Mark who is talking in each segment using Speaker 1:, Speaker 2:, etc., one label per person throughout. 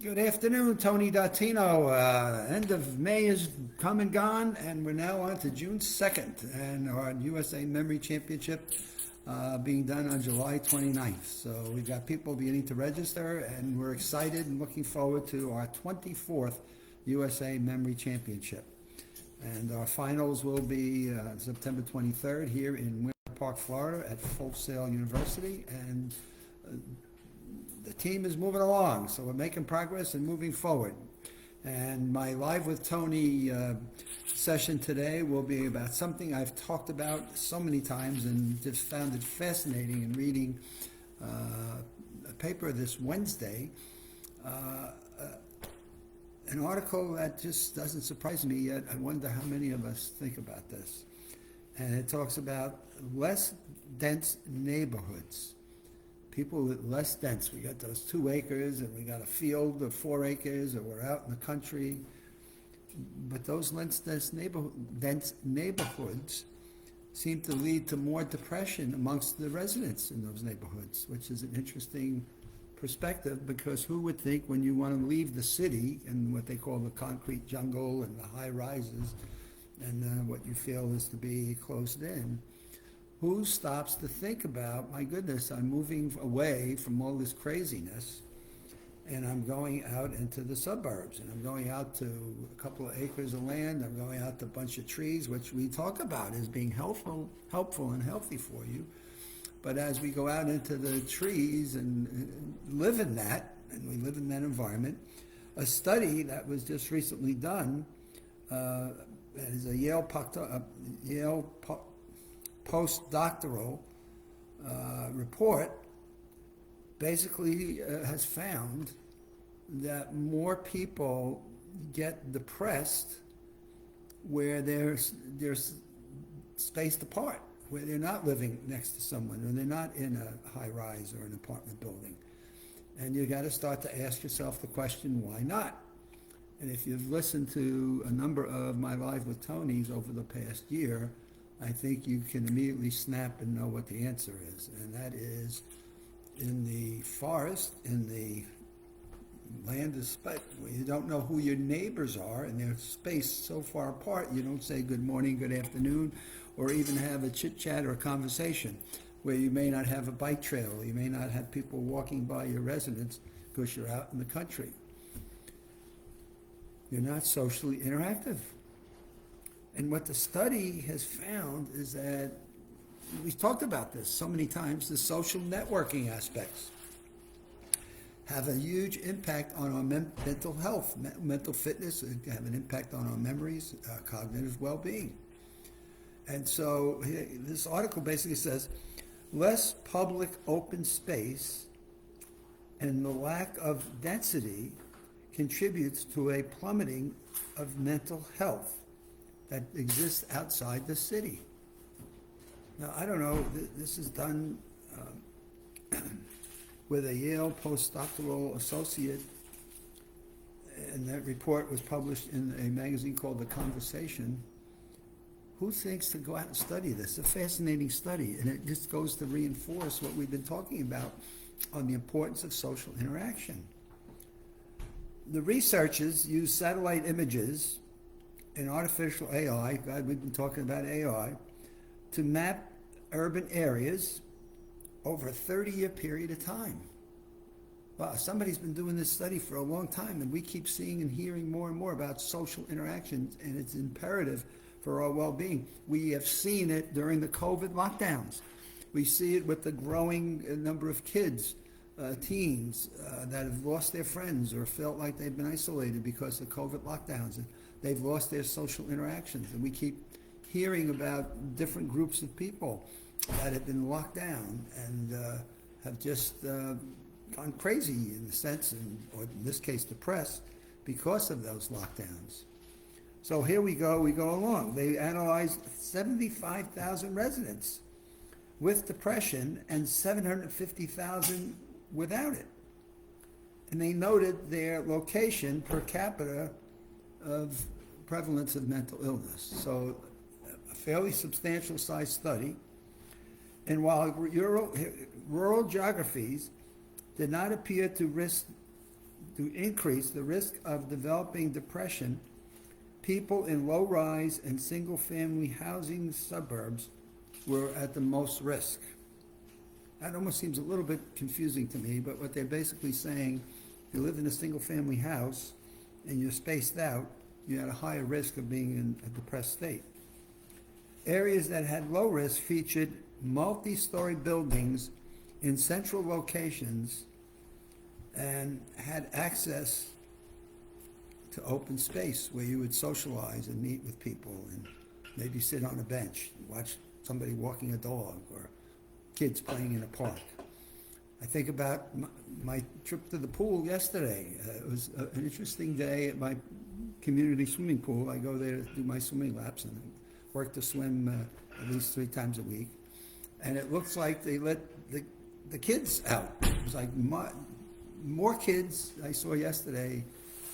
Speaker 1: Good afternoon, Tony Dattino. End of May is come and gone, and we're now on to June 2nd, and our USA Memory Championship being done on July 29th. So we've got people beginning to register, and we're excited and looking forward to our 24th USA Memory Championship. And our finals will be September 23rd here in Winter Park, Florida at Full Sail University, and the team is moving along, so we're making progress and moving forward. And my Live with Tony session today will be about something I've talked about so many times and just found it fascinating in reading a paper this Wednesday, an article that just doesn't surprise me yet. I wonder how many of us think about this. And it talks about less dense neighborhoods. People with less dense. We got those 2 acres and we got a field of 4 acres, or we're out in the country. But those less dense neighborhoods seem to lead to more depression amongst the residents in those neighborhoods, which is an interesting perspective, because who would think when you want to leave the city and what they call the concrete jungle and the high rises and what you feel is to be closed in, who stops to think about, my goodness, I'm moving away from all this craziness and I'm going out into the suburbs, and I'm going out to a couple of acres of land, I'm going out to a bunch of trees, which we talk about as being helpful and healthy for you. But as we go out into the trees and live in that, and we live in that environment, a study that was just recently done, that is a Yale postdoctoral report, basically has found that more people get depressed where they're spaced apart, where they're not living next to someone, or they're not in a high rise or an apartment building. And you got to start to ask yourself the question, why not? And if you've listened to a number of my Live with Tonys over the past year, I think you can immediately snap and know what the answer is. And that is, in the forest, in the land of space, where you don't know who your neighbors are, and they're spaced so far apart, you don't say good morning, good afternoon, or even have a chit-chat or a conversation, where you may not have a bike trail, or you may not have people walking by your residence because you're out in the country. You're not socially interactive. And what the study has found is that, we've talked about this so many times, the social networking aspects have a huge impact on our mental health, mental fitness, have an impact on our memories, cognitive well-being. And so this article basically says, less public open space and the lack of density contributes to a plummeting of mental health that exists outside the city. Now, I don't know, this is done with a Yale postdoctoral associate, and that report was published in a magazine called The Conversation. Who thinks to go out and study this? It's a fascinating study, and it just goes to reinforce what we've been talking about on the importance of social interaction. The researchers use satellite images and artificial AI, God, we've been talking about AI, to map urban areas over a 30-year period of time. Wow, somebody's been doing this study for a long time, and we keep seeing and hearing more and more about social interactions, and it's imperative for our well-being. We have seen it during the COVID lockdowns. We see it with the growing number of kids, teens, that have lost their friends or felt like they've been isolated because of COVID lockdowns, and they've lost their social interactions. And we keep hearing about different groups of people that have been locked down and have just gone crazy in a sense, or in this case depressed, because of those lockdowns. So here we go along. They analyzed 75,000 residents with depression and 750,000 without it. And they noted their location per capita of prevalence of mental illness. So a fairly substantial size study. And while rural geographies did not appear to risk to increase the risk of developing depression, people in low-rise and single-family housing suburbs were at the most risk. That almost seems a little bit confusing to me, but what they're basically saying, if you live in a single-family house and you're spaced out, you had a higher risk of being in a depressed state. Areas that had low risk featured multi-story buildings in central locations and had access to open space where you would socialize and meet with people and maybe sit on a bench and watch somebody walking a dog or kids playing in a park. I think about my trip to the pool yesterday. It was an interesting day at my community swimming pool. I go there to do my swimming laps and work to swim at least 3 times a week. And it looks like they let the kids out. It was like more kids I saw yesterday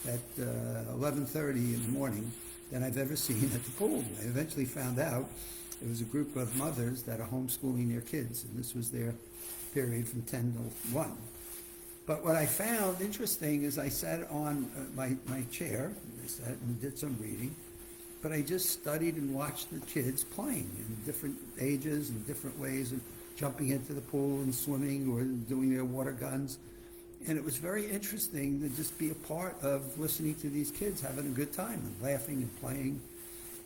Speaker 1: at 11:30 in the morning than I've ever seen at the pool. I eventually found out it was a group of mothers that are homeschooling their kids, and this was their period from 10 to 1. But what I found interesting is I sat on my chair, I sat and did some reading, but I just studied and watched the kids playing in different ages and different ways of jumping into the pool and swimming or doing their water guns. And it was very interesting to just be a part of listening to these kids having a good time and laughing and playing.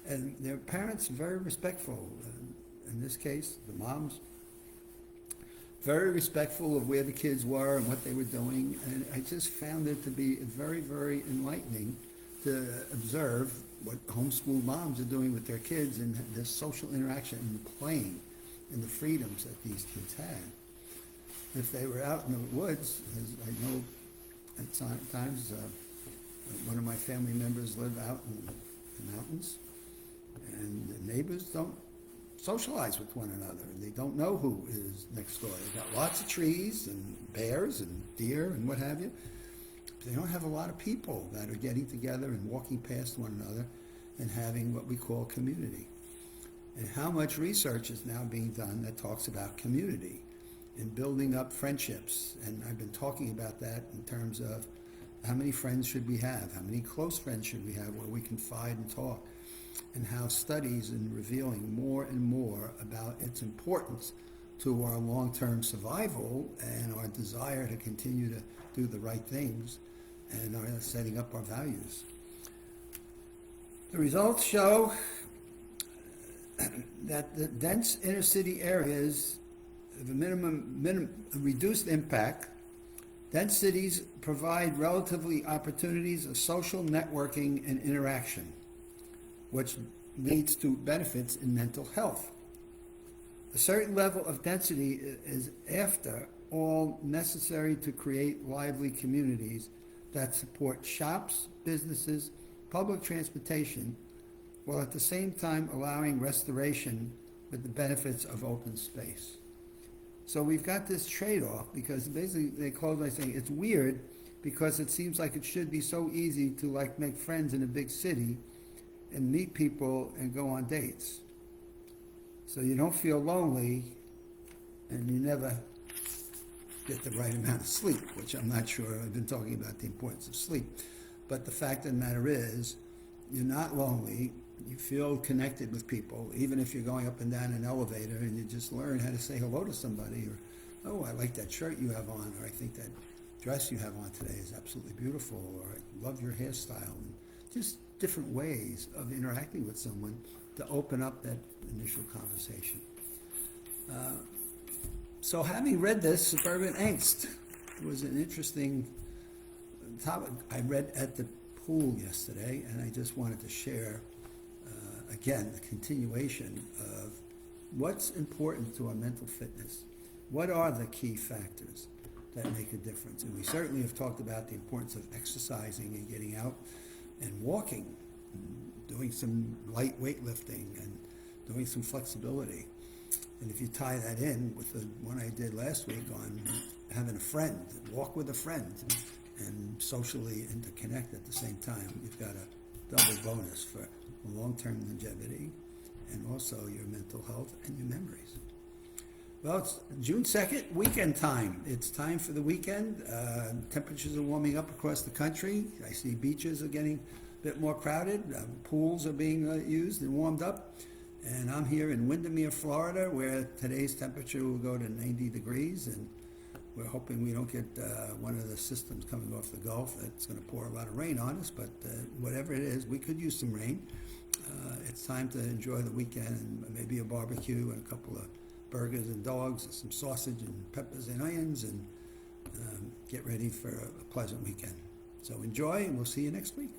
Speaker 1: And their parents very respectful. In this case, the moms, very respectful of where the kids were and what they were doing. And I just found it to be very, very enlightening to observe what homeschool moms are doing with their kids and the social interaction and the playing and the freedoms that these kids had. If they were out in the woods, as I know at times, one of my family members live out in the mountains, and the neighbors don't socialize with one another. They don't know who is next door. They've got lots of trees and bears and deer and what have you. They don't have a lot of people that are getting together and walking past one another and having what we call community. And how much research is now being done that talks about community and building up friendships. And I've been talking about that in terms of how many friends should we have? How many close friends should we have where we confide and talk? And how studies are revealing more and more about its importance to our long-term survival and our desire to continue to do the right things and are setting up our values. The results show that the dense inner city areas have a reduced impact. Dense cities provide relatively opportunities of social networking and interaction, which leads to benefits in mental health. A certain level of density is, after all, necessary to create lively communities that support shops, businesses, public transportation, while at the same time allowing restoration with the benefits of open space. So we've got this trade-off because basically they close by saying it's weird because it seems like it should be so easy to like make friends in a big city and meet people and go on dates. So you don't feel lonely and you never get the right amount of sleep, which I'm not sure. I've been talking about the importance of sleep. But the fact of the matter is, you're not lonely. You feel connected with people, even if you're going up and down an elevator and you just learn how to say hello to somebody, or, oh, I like that shirt you have on, or I think that dress you have on today is absolutely beautiful, or I love your hairstyle. And just different ways of interacting with someone to open up that initial conversation. So having read this, Suburban Angst was an interesting topic. I read at the pool yesterday, and I just wanted to share, again, the continuation of what's important to our mental fitness. What are the key factors that make a difference? And we certainly have talked about the importance of exercising and getting out and walking, and doing some light weightlifting and doing some flexibility. And if you tie that in with the one I did last week on having a friend, walk with a friend, and socially interconnect at the same time, you've got a double bonus for long-term longevity and also your mental health and your memories. Well, it's June 2nd, weekend time. It's time for the weekend. Temperatures are warming up across the country. I see beaches are getting a bit more crowded. Pools are being used and warmed up. And I'm here in Windermere, Florida, where today's temperature will go to 90 degrees. And we're hoping we don't get one of the systems coming off the Gulf that's going to pour a lot of rain on us. But whatever it is, we could use some rain. It's time to enjoy the weekend and maybe a barbecue and a couple of burgers and dogs and some sausage and peppers and onions, and get ready for a pleasant weekend. So enjoy, and we'll see you next week.